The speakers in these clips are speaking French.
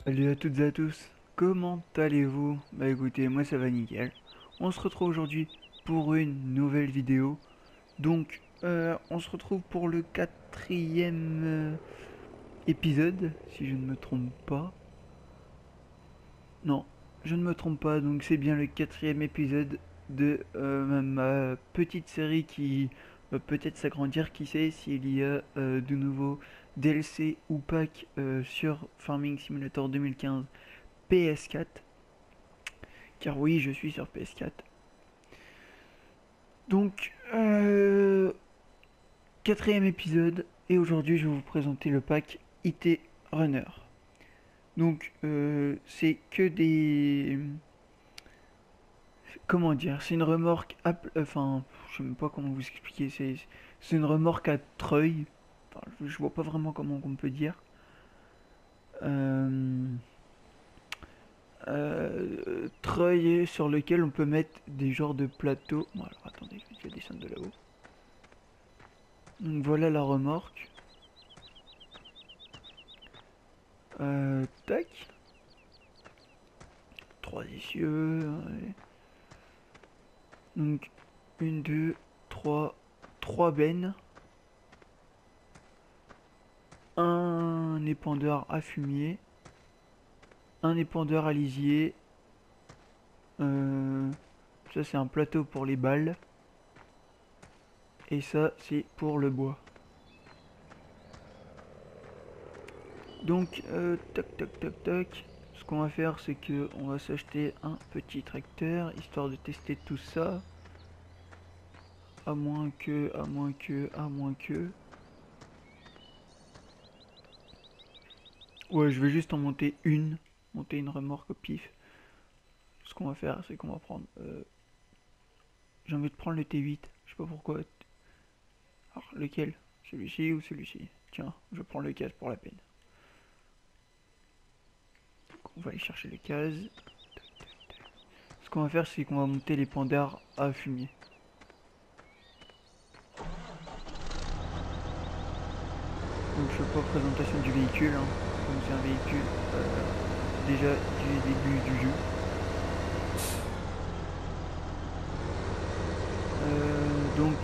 Salut à toutes et à tous, comment allez-vous? Bah écoutez, moi ça va nickel. On se retrouve aujourd'hui pour une nouvelle vidéo. Donc, on se retrouve pour le quatrième épisode, si je ne me trompe pas. Non, je ne me trompe pas, donc c'est bien le quatrième épisode de ma petite série qui va peut-être s'agrandir, qui sait s'il y a de nouveaux DLC ou packs sur Farming Simulator 2015 PS4. Car oui, je suis sur PS4. Donc, quatrième épisode, et aujourd'hui je vais vous présenter le pack IT Runner. Donc, c'est que des... Comment dire? C'est une remorque... Enfin, je sais même pas comment vous expliquer. C'est une remorque à treuil. Enfin, je vois pas vraiment comment on peut dire. Euh, Treuil sur lequel on peut mettre des genres de plateaux. Bon, alors attendez, je vais descendre de là-haut. Donc voilà la remorque. Tac. Trois essieux. Ouais. Donc, une, deux, trois. Trois bennes. Un épandeur à fumier. Un épandeur à lisier. Euh, Ça, c'est un plateau pour les balles. Et ça, c'est pour le bois. Donc, tac, tac, tac, tac. Ce qu'on va faire, c'est que on va s'acheter un petit tracteur, histoire de tester tout ça. À moins que, à moins que, à moins que... Ouais, je vais juste en monter une. Monter une remorque au pif. Ce qu'on va faire, c'est qu'on va prendre... j'ai envie de prendre le T8. Je sais pas pourquoi. Alors, lequel? Celui-ci ou celui-ci? Tiens, je prends le case pour la peine. Donc, on va aller chercher les cases. Ce qu'on va faire, c'est qu'on va monter les pandards à fumier. Donc, je fais pas présentation du véhicule. Hein, comme c'est un véhicule déjà du début du jeu. Donc,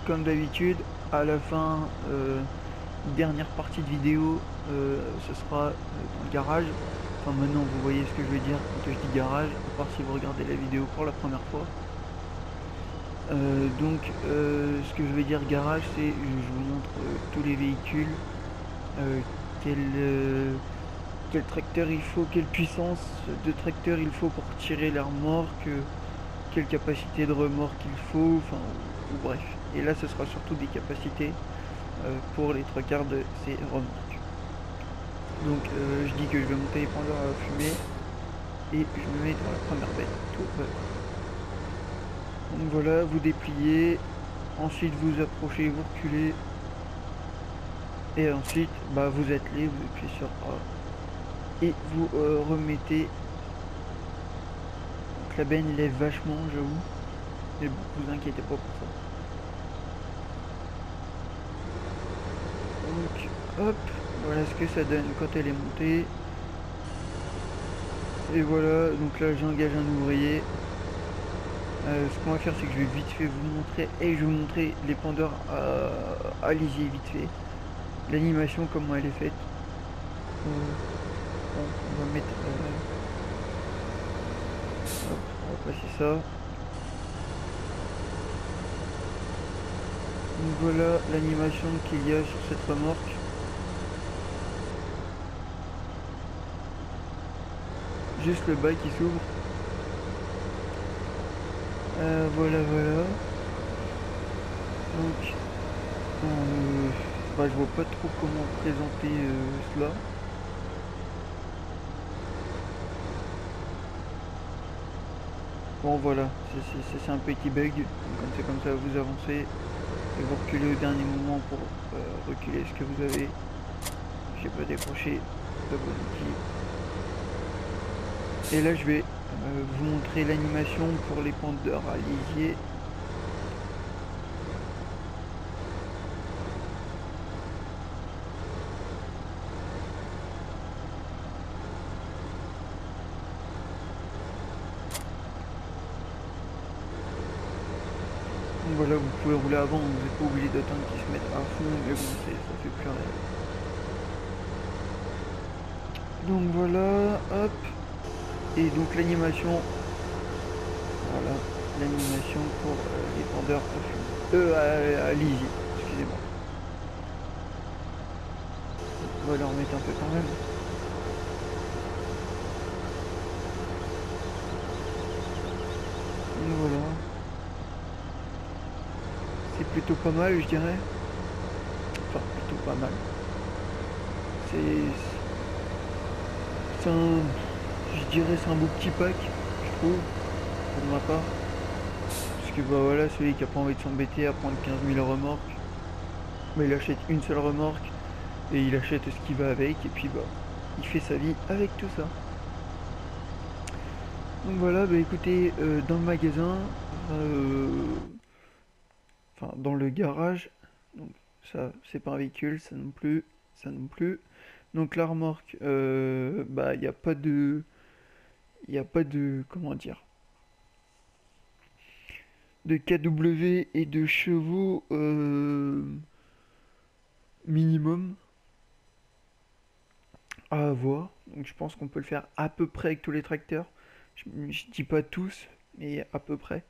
comme d'habitude, à la fin, dernière partie de vidéo, ce sera dans le garage. Enfin, maintenant, vous voyez ce que je veux dire quand je dis garage, à part si vous regardez la vidéo pour la première fois. Ce que je veux dire garage, c'est je vous montre tous les véhicules, euh, quel, euh, quel tracteur il faut, quelle puissance de tracteur il faut pour tirer la remorque, quelle capacité de remorque il faut, enfin, ou bref. Et là, ce sera surtout des capacités pour les trois quarts de ces remorques. Donc, je dis que je vais monter les pendeurs à fumer et je me mets dans la première benne. Tout va bien. Donc voilà, vous dépliez, ensuite vous approchez, vous reculez, et ensuite bah, vous attelez, vous appuyez sur A, et vous remettez. Donc la benne lève vachement, j'avoue, mais bon, vous inquiétez pas pour ça. Donc hop, voilà ce que ça donne quand elle est montée. Et voilà, donc là j'engage un ouvrier. Ce qu'on va faire, c'est que je vais vite fait vous montrer, et je vais vous montrer les pendeurs à lisier vite fait. L'animation, comment elle est faite. Bon, on va mettre... hop, on va passer ça. Donc voilà l'animation qu'il y a sur cette remorque. Juste le bas qui s'ouvre. Voilà, voilà. Donc, bah, je vois pas trop comment présenter cela. Bon voilà, c'est un petit bug. Comme c'est comme ça, vous avancez et vous reculez au dernier moment pour reculer ce que vous avez. J'ai pas décroché le bon outil. Et là, je vais vous montrer l'animation pour les pendeurs à lisier. voilà, vous pouvez rouler avant, vous n'êtes pas obligé d'attendre qu'ils se mettent à fond, mais bon, ça fait plus rien. Donc voilà, hop. Et donc l'animation, voilà, l'animation pour les pendeurs à lisier, excusez-moi. On va leur mettre un peu quand même. Donc voilà. C'est plutôt pas mal, je dirais. Enfin, plutôt pas mal. C'est un... Je dirais c'est un beau petit pack, je trouve, pour ma part. Parce que bah voilà, celui qui a pas envie de s'embêter à prendre 15 000 remorques, bah, il achète une seule remorque et il achète ce qui va avec et puis bah il fait sa vie avec tout ça. Donc voilà, bah écoutez, dans le magasin, enfin dans le garage, donc ça c'est pas un véhicule, ça non plus, ça non plus. Donc la remorque, bah il n'y a pas de, comment dire, de KW et de chevaux minimum à avoir. Donc je pense qu'on peut le faire à peu près avec tous les tracteurs. Je dis pas tous, mais à peu près.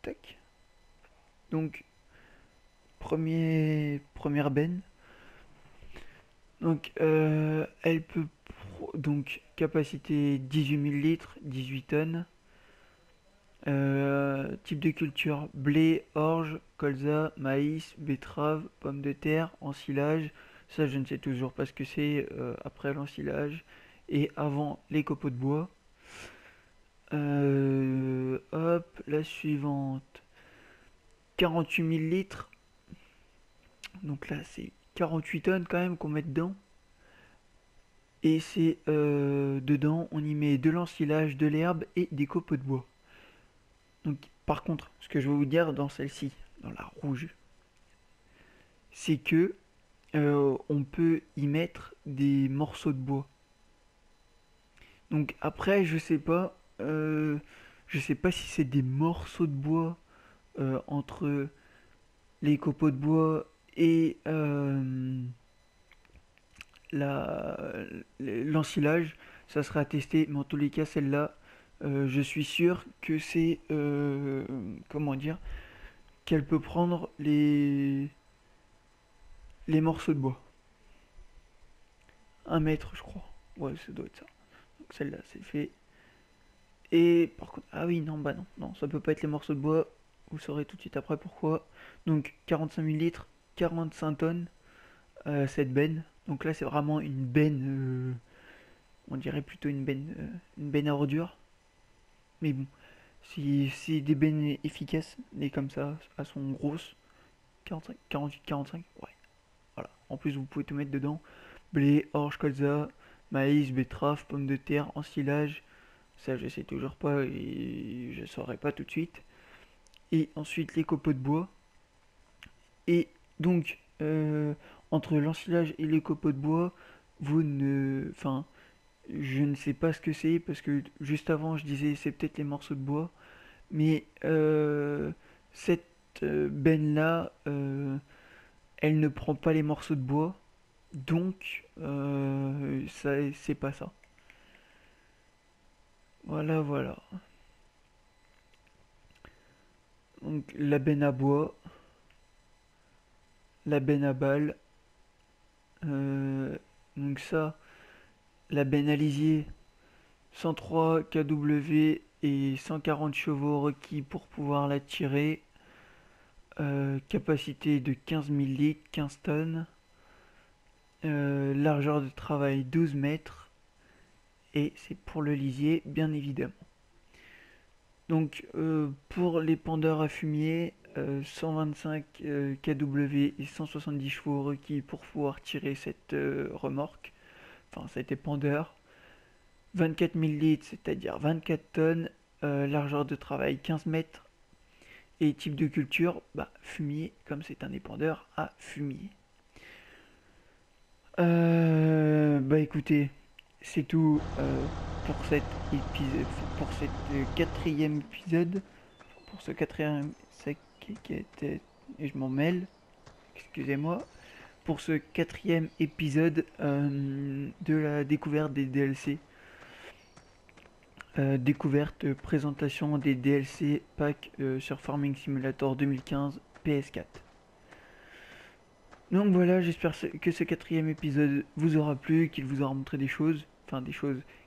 Tac. Donc première benne. Donc elle peut donc capacité 18 000 litres, 18 tonnes. Type de culture blé, orge, colza, maïs, betterave, pommes de terre, ensilage. Ça, je ne sais toujours pas ce que c'est après l'ensilage et avant les copeaux de bois. Hop, la suivante 48 000 litres. Donc là, c'est 48 tonnes quand même qu'on met dedans. Et c'est dedans, on y met de l'ensilage, de l'herbe et des copeaux de bois. Donc, par contre, ce que je vais vous dire dans celle-ci, dans la rouge, c'est que on peut y mettre des morceaux de bois. Donc après, je sais pas si c'est des morceaux de bois entre les copeaux de bois et l'ensilage. Ça sera à tester, mais en tous les cas, celle-là, je suis sûr que c'est comment dire, qu'elle peut prendre les morceaux de bois. 1 mètre, je crois. Ouais, ça doit être ça. Donc celle-là, c'est fait. Et par contre, ah oui, non, bah non, non, ça peut pas être les morceaux de bois. Vous saurez tout de suite après pourquoi. Donc 45 000 litres, 45 tonnes, cette benne. Donc là, c'est vraiment une benne, on dirait plutôt une benne à ordures. Mais bon, si c'est des bennes efficaces, mais comme ça, elles sont grosses. 45, 48, 45, ouais. Voilà. En plus, vous pouvez tout mettre dedans. Blé, orge, colza, maïs, betterave, pommes de terre, ensilage. Ça, je sais toujours pas et je saurais pas tout de suite. Et ensuite, les copeaux de bois. Et donc, entre l'ensilage et les copeaux de bois, vous ne. Enfin, je ne sais pas ce que c'est parce que juste avant, je disais c'est peut-être les morceaux de bois. Mais cette benne-là, elle ne prend pas les morceaux de bois. Donc, ça, c'est pas ça. Voilà, voilà. Donc, la benne à bois, la benne à balles. euh, donc ça, la benne à lisier, 103 kW et 140 chevaux requis pour pouvoir la tirer. Capacité de 15 000 litres, 15 tonnes. Largeur de travail 12 mètres. Et c'est pour le lisier, bien évidemment. Donc pour les pendeurs à fumier, 125 kW et 170 chevaux requis pour pouvoir tirer cette remorque, enfin cet épandeur. 24 000 litres, c'est-à-dire 24 tonnes, largeur de travail 15 mètres. Et type de culture, bah, fumier, comme c'est un épandeur à fumier. Bah écoutez, c'est tout pour cet épisode, pour cette quatrième épisode, pour ce quatrième, et je m'en mêle, excusez-moi, pour ce quatrième épisode de la découverte des DLC. Découverte, présentation des DLC pack sur Farming Simulator 2015 PS4. Donc voilà, j'espère que ce quatrième épisode vous aura plu, qu'il vous aura montré des choses,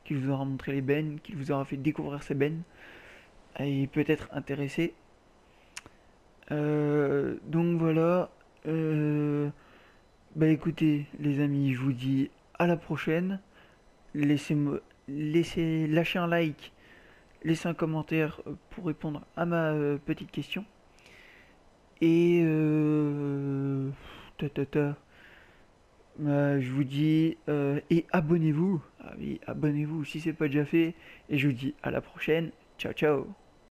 qu'il vous aura montré les bennes, qu'il vous aura fait découvrir ces bennes, et peut-être intéressé. Donc voilà, bah écoutez les amis, je vous dis à la prochaine. Lâchez un like, laissez un commentaire pour répondre à ma petite question. Et je vous dis et abonnez-vous. Ah oui, abonnez-vous si c'est pas déjà fait. Et je vous dis à la prochaine. Ciao ciao.